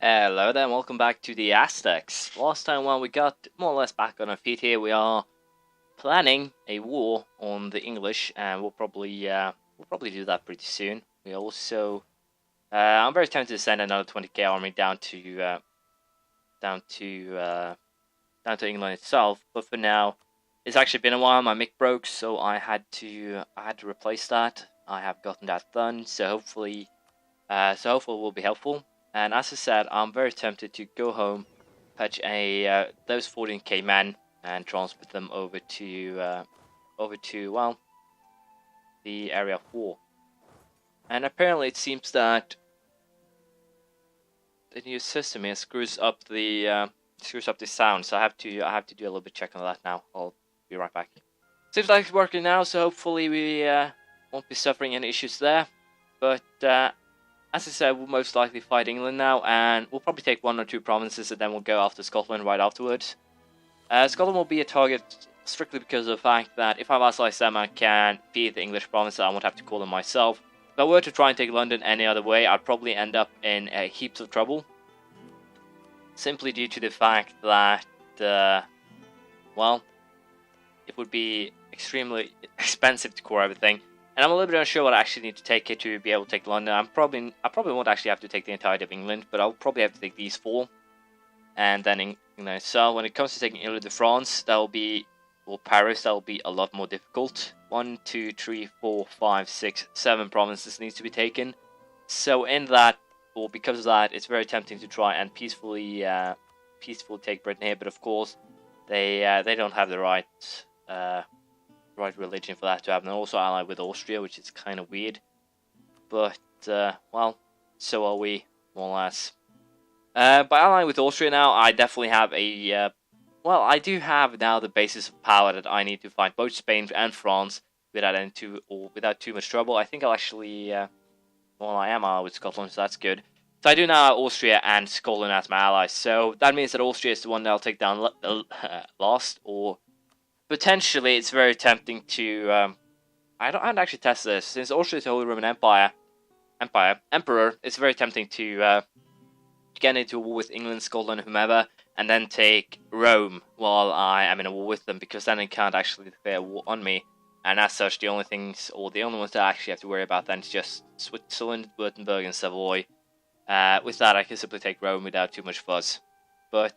Hello there, and welcome back to the Aztecs. Last time when we got more or less back on our feet here, we are planning a war on the English, and we'll probably do that pretty soon. We also, I'm very tempted to send another 20k army down to England itself. But for now, it's actually been a while. My mic broke, so I had to replace that. I have gotten that done, so hopefully it will be helpful. And as I said, I'm very tempted to go home, fetch those 14k men, and transport them over to the area of war. And apparently, it seems that the new system here screws up the sound. So I have to do a little bit check on that now. I'll be right back. Seems like it's working now, so hopefully we won't be suffering any issues there. But as I said, we'll most likely fight England now, and we'll probably take 1 or 2 provinces, and then we'll go after Scotland right afterwards. Scotland will be a target strictly because of the fact that if I vassalize them, I can feed the English provinces. I won't have to call them myself. If I were to try and take London any other way, I'd probably end up in heaps of trouble. Simply due to the fact that, well, it would be extremely expensive to core everything. And I'm a little bit unsure what I actually need to take it to be able to take London. I probably won't actually have to take the entirety of England, but I'll probably have to take these 4. And then England itself. When it comes to taking Ile de France, or Paris, that will be a lot more difficult. 1, 2, 3, 4, 5, 6, 7 provinces needs to be taken. So in that, or because of that, it's very tempting to try and peacefully take Britain here. But of course, they don't have the right religion for that to happen. They're also allied with Austria, which is kind of weird. But, well, so are we, more or less. By allying with Austria now, I definitely have I do have now the basis of power that I need to fight both Spain and France without too much trouble. I think I'll actually, I am allied with Scotland, so that's good. So I do now have Austria and Scotland as my allies. So that means that Austria is the one that I'll take down last, or potentially, it's very tempting to. I haven't actually tested this. Since Austria is the Holy Roman Emperor, it's very tempting to get into a war with England, Scotland, whomever, and then take Rome while I am in a war with them, because then they can't actually declare war on me. And as such, the only ones that I actually have to worry about then is just Switzerland, Württemberg, and Savoy. With that, I can simply take Rome without too much fuss. But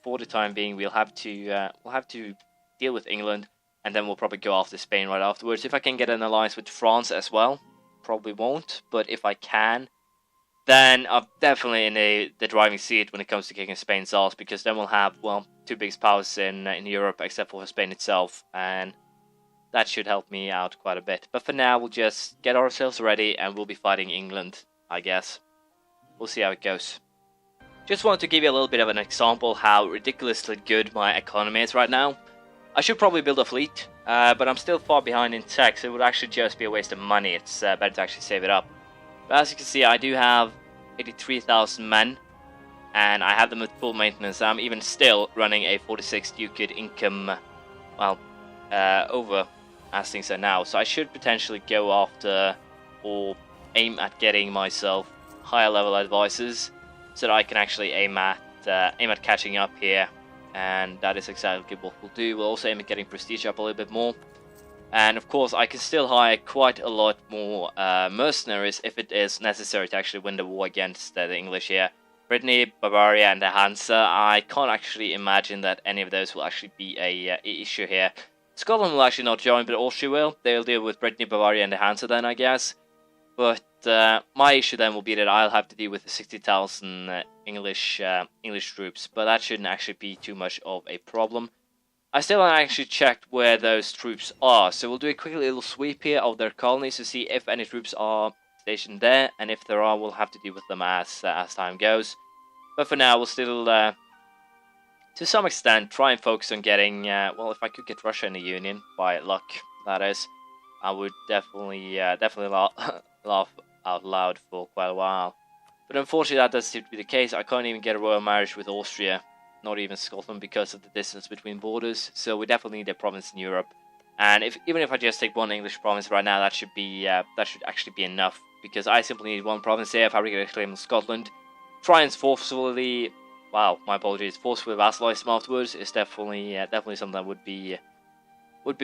for the time being, we'll have to deal with England, and then we'll probably go after Spain right afterwards. If I can get an alliance with France as well, probably won't, but if I can, then I'm definitely in the driving seat when it comes to kicking Spain's ass, because then we'll have, well, 2 biggest powers in Europe, except for Spain itself, and that should help me out quite a bit. But for now, we'll just get ourselves ready, and we'll be fighting England, I guess. We'll see how it goes. Just wanted to give you a little bit of an example how ridiculously good my economy is right now. I should probably build a fleet, but I'm still far behind in tech, so it would actually just be a waste of money. It's better to actually save it up. But as you can see, I do have 83,000 men, and I have them at full maintenance. I'm even still running a 46 ducat income, well, over as things are now. So I should potentially go after or aim at getting myself higher level advisors, so that I can actually aim at catching up here. And that is exactly what we'll do. We'll also aim at getting prestige up a little bit more. And of course, I can still hire quite a lot more mercenaries if it is necessary to actually win the war against the English here. Brittany, Bavaria, and the Hansa, I can't actually imagine that any of those will actually be a issue here. Scotland will actually not join, but Austria will. They'll deal with Brittany, Bavaria, and the Hansa then, I guess. But my issue then will be that I'll have to deal with the 60,000 English troops, but that shouldn't actually be too much of a problem. I still haven't actually checked where those troops are, so we'll do a quick little sweep here of their colonies to see if any troops are stationed there, and if there are, we'll have to deal with them as time goes. But for now, we'll still, to some extent, try and focus on getting, well, if I could get Russia in the Union, by luck, that is, I would definitely laugh out loud for quite a while. But unfortunately, that doesn't seem to be the case. I can't even get a royal marriage with Austria, not even Scotland, because of the distance between borders. So we definitely need a province in Europe. And even if I just take 1 English province right now, that should actually be enough, because I simply need 1 province here. If I get a claim on Scotland, try and forcefully, wow, my apologies, forcefully vassalize them afterwards is definitely definitely something that would be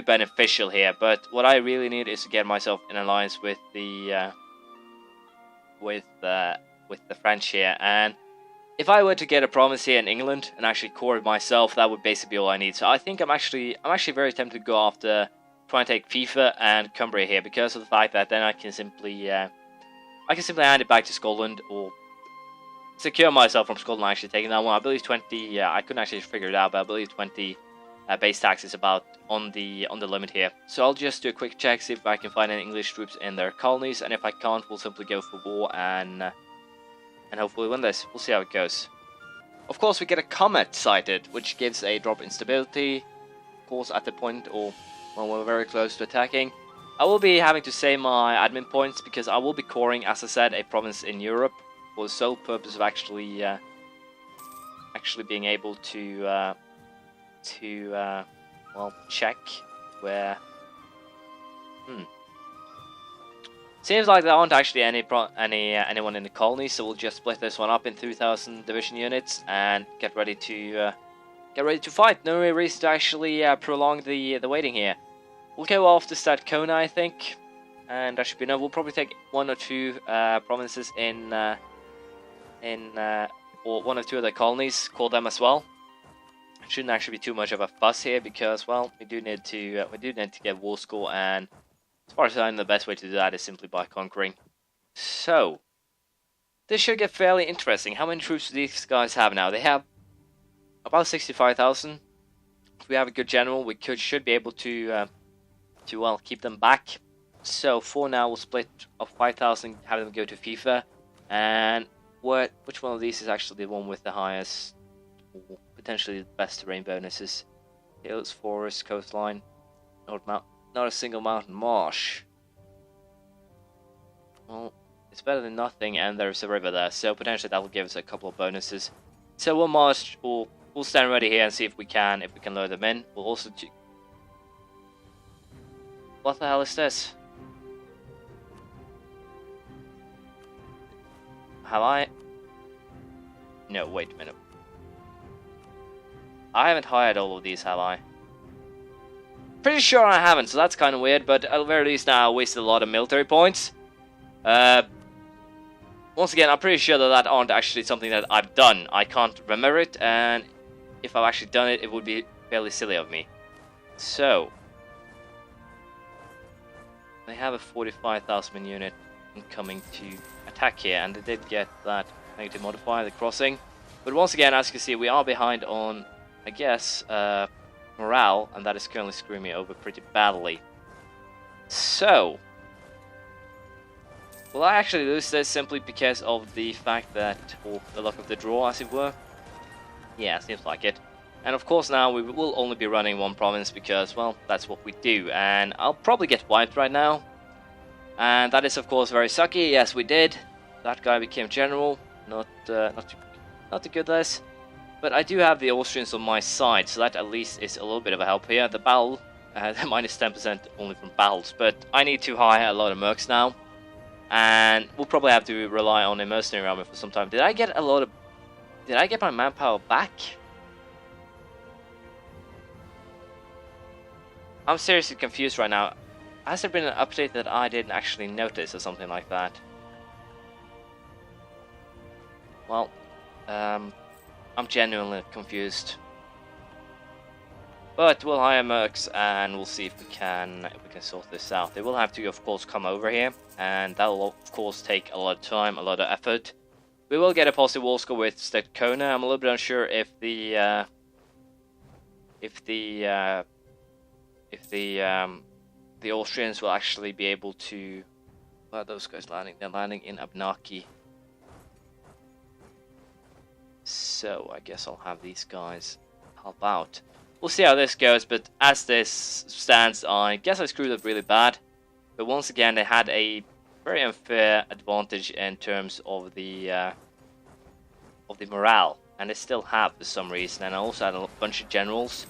beneficial here. But what I really need is to get myself in alliance with the French here, and if I were to get a province here in England and actually core it myself, that would basically be all I need. So I think I'm actually very tempted to go after trying to take FIFA and Cumbria here, because of the fact that then I can simply hand it back to Scotland, or secure myself from Scotland actually taking that one. I believe 20. I couldn't actually figure it out, but I believe 20 base tax is about on the limit here. So I'll just do a quick check, see if I can find any English troops in their colonies, and if I can't, we'll simply go for war and hopefully win this. We'll see how it goes. Of course, we get a comet sighted, which gives a drop in stability, of course, at the point or when we're very close to attacking. I will be having to save my admin points because I will be coring, as I said, a province in Europe for the sole purpose of actually being able to well, check where. Seems like there aren't actually anyone in the colony, so we'll just split this one up in 2,000 division units and get ready to fight. No reason to actually prolong the waiting here. We'll go after Strathcona, I think, and that should be enough. We'll probably take one or two provinces or one or two of the colonies, call them as well. Shouldn't actually be too much of a fuss here because, well, we do need to get war score, and as far as I know, the best way to do that is simply by conquering. So, this should get fairly interesting. How many troops do these guys have now? They have about 65,000. If we have a good general, we should be able to well, keep them back. So for now, we'll split up 5,000, have them go to FIFA. And which one of these is actually the one with the highest, or potentially the best terrain bonuses? Hills, forest, coastline, North Mount. Not a single mountain marsh. Well, it's better than nothing, and there's a river there, so potentially that will give us a couple of bonuses. So we'll march, or we'll stand ready here and see if we can load them in. We'll also what the hell is this? Have I? No, wait a minute. I haven't hired all of these, have I? Pretty sure I haven't, so that's kind of weird, but at the very least now I wasted a lot of military points. Once again, I'm pretty sure that aren't actually something that I've done. I can't remember it, and if I've actually done it, it would be fairly silly of me. So, they have a 45,000 unit incoming to attack here, and they did get that negative modifier, the crossing. But once again, as you can see, we are behind on, I guess, morale, and that is currently screwing me over pretty badly. So, will I actually lose this simply because of the fact that, or the luck of the draw, as it were? Yeah, seems like it. And of course now we will only be running one province because, well, that's what we do. And I'll probably get wiped right now. And that is of course very sucky. Yes, we did. That guy became general. Not too good, this. But I do have the Austrians on my side, so that at least is a little bit of a help here. The battle, minus 10% only from battles, but I need to hire a lot of mercs now, and we'll probably have to rely on a mercenary army for some time. Did I get my manpower back? I'm seriously confused right now. Has there been an update that I didn't actually notice or something like that? Well, I'm genuinely confused. But we'll hire mercs and we'll see if we can sort this out. They will have to, of course, come over here, and that will, of course, take a lot of time, a lot of effort. We will get a positive war score with Strathcona. I'm a little bit unsure if the Austrians will actually be able to. Where are those guys landing? They're landing in Abnaki. So I guess I'll have these guys help out. We'll see how this goes, but as this stands, I guess I screwed up really bad. But once again, they had a very unfair advantage in terms of the morale, and they still have for some reason. And I also had a bunch of generals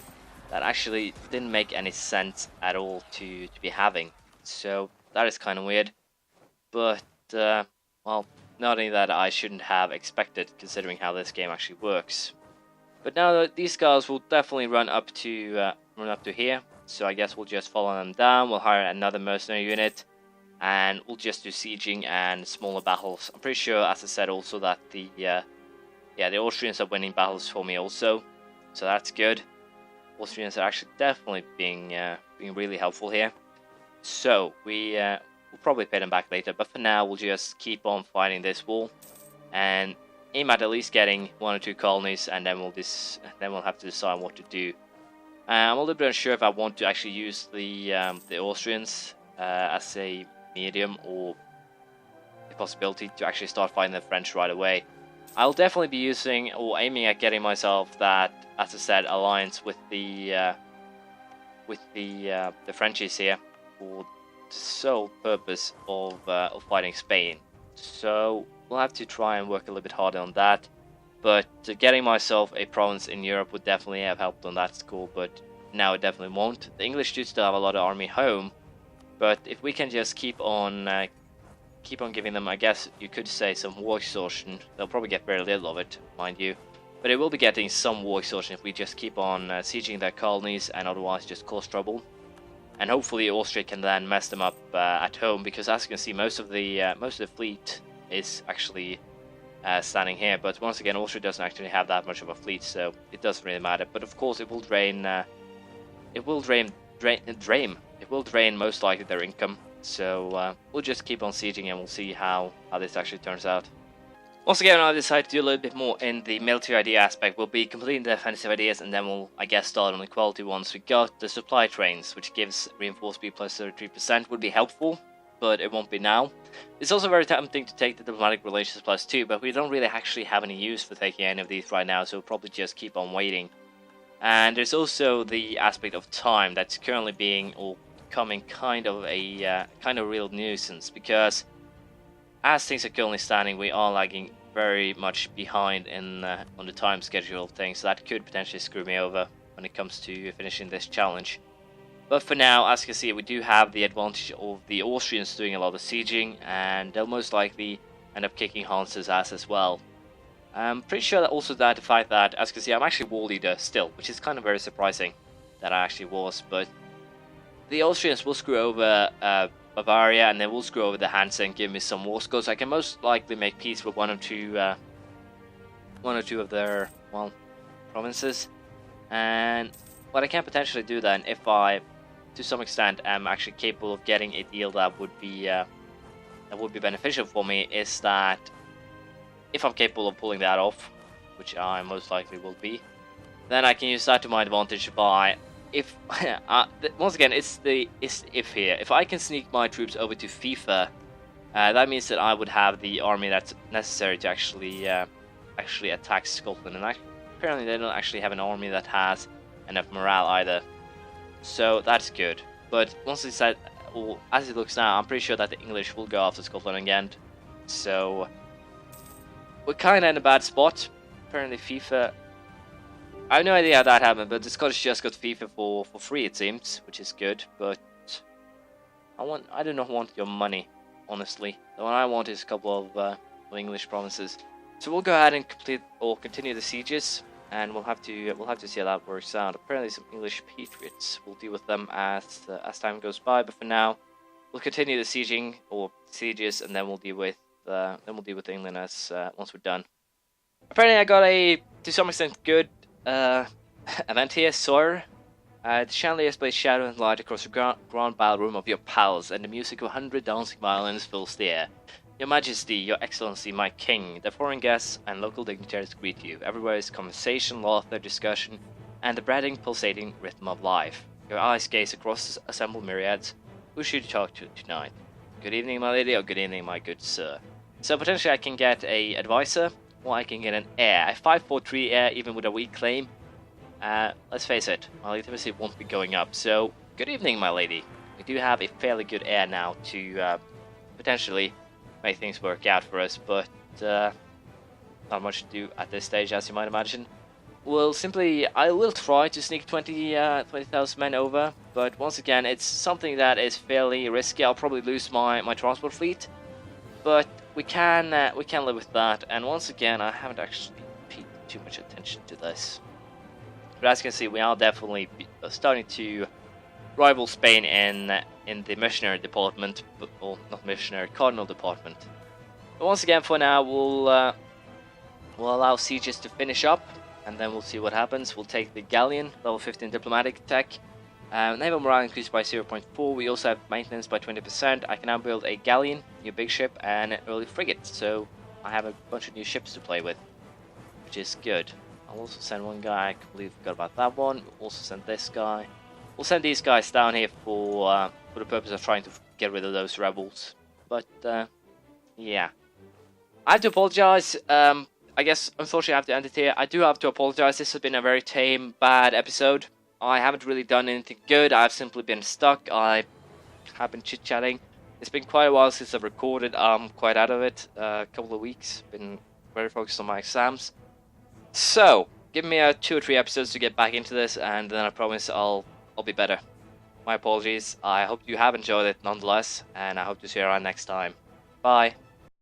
that actually didn't make any sense at all to be having. So that is kind of weird. But well, nothing that I shouldn't have expected, considering how this game actually works. But now these guys will definitely run up to here, so I guess we'll just follow them down. We'll hire another mercenary unit, and we'll just do sieging and smaller battles. I'm pretty sure, as I said, also that the Austrians are winning battles for me also, so that's good. Austrians are actually definitely being really helpful here. So we'll probably pay them back later, but for now we'll just keep on fighting this war and aim at least getting 1 or 2 colonies, and then we'll have to decide what to do. I'm a little bit unsure if I want to actually use the Austrians as a medium, or the possibility to actually start fighting the French right away. I'll definitely be using or aiming at getting myself that, as I said, alliance with the Frenchies here for the sole purpose of fighting Spain. So we'll have to try and work a little bit harder on that. But getting myself a province in Europe would definitely have helped on that score, but now it definitely won't. The English do still have a lot of army home, but if we can just keep on giving them, I guess you could say, some war exhaustion. They'll probably get very little of it, mind you, but it will be getting some war exhaustion if we just keep on sieging their colonies and otherwise just cause trouble. And hopefully Austria can then mess them up at home, because as you can see, most of the fleet is actually standing here. But once again, Austria doesn't actually have that much of a fleet, so it doesn't really matter. But of course, it will drain most likely their income. So we'll just keep on sieging, and we'll see how this actually turns out. Once again, I decided to do a little bit more in the military idea aspect. We'll be completing the defensive ideas, and then we'll, I guess, start on the quality ones. We got the supply trains, which gives reinforced speed plus 33%, would be helpful, but it won't be now. It's also very tempting to take the diplomatic relations plus 2, but we don't really actually have any use for taking any of these right now, so we'll probably just keep on waiting. And there's also the aspect of time that's currently being, or becoming, kind of a real nuisance, because as things are currently standing, we are lagging very much behind on the time schedule of things, so that could potentially screw me over when it comes to finishing this challenge. But for now, as you can see, we do have the advantage of the Austrians doing a lot of sieging, and they'll most likely end up kicking Hans's ass as well. I'm pretty sure that also the fact that, as you can see, I'm actually war leader still, which is kind of very surprising that I actually was, but the Austrians will screw over Bavaria, and they will screw over the Hanse and give me some war scores. I can most likely make peace with one or two of their, well, provinces, and what I can potentially do then, if I, to some extent, am actually capable of getting a deal that would be beneficial for me, is that if I'm capable of pulling that off, which I most likely will be, then I can use that to my advantage by, if once again, it's if here. If I can sneak my troops over to FIFA, that means that I would have the army that's necessary to actually attack Scotland. And apparently, they don't actually have an army that has enough morale either. So that's good. But once it's said, or as it looks now, I'm pretty sure that the English will go after Scotland again. So we're kind of in a bad spot. Apparently, FIFA. I have no idea how that happened, but the Scottish just got FIFA for free, it seems, which is good. But I do not want your money, honestly. The one I want is a couple of English provinces. So we'll go ahead and continue the sieges, and we'll have to see how that works out. Apparently, some English patriots. We'll deal with them as time goes by. But for now, we'll continue the sieging or sieges, and then we'll deal with England as once we're done. Apparently, I got a, to some extent, good event here, sir. The chandelier displays shadow and light across the grand ballroom of your palace, and the music of 100 dancing violins fills the air. Your Majesty, Your Excellency, my King, the foreign guests and local dignitaries greet you. Everywhere is conversation, laughter, discussion, and the braiding, pulsating rhythm of life. Your eyes gaze across the assembled myriads. Who should you talk to tonight? Good evening, my lady, or good evening, my good sir. So potentially I can get a advisor, or I can get an heir. A 543 heir, even with a weak claim. Let's face it, my legitimacy won't be going up. So, good evening, my lady. We do have a fairly good heir now to potentially make things work out for us, but not much to do at this stage, as you might imagine. I will try to sneak 20,000 men over, but once again, it's something that is fairly risky. I'll probably lose my transport fleet, but we can live with that. And once again, I haven't actually paid too much attention to this. But as you can see, we are definitely starting to rival Spain in the missionary department, well, not missionary, cardinal department. But once again, for now, we'll allow sieges to finish up, and then we'll see what happens. We'll take the galleon, level 15 diplomatic tech. Naval morale increased by 0.4. We also have maintenance by 20%. I can now build a galleon, new big ship, and an early frigate. So I have a bunch of new ships to play with, which is good. I'll also send one guy. I completely forgot about that one. We'll also send this guy. We'll send these guys down here for the purpose of trying to get rid of those rebels. But yeah, I have to apologize. I guess unfortunately I have to end it here. I do have to apologize. This has been a very tame, bad episode. I haven't really done anything good. I've simply been stuck. I have been chit-chatting. It's been quite a while since I've recorded. I'm quite out of it. A couple of weeks. Been very focused on my exams. So, give me 2 or 3 episodes to get back into this, and then I promise I'll be better. My apologies. I hope you have enjoyed it nonetheless, and I hope to see you around next time. Bye.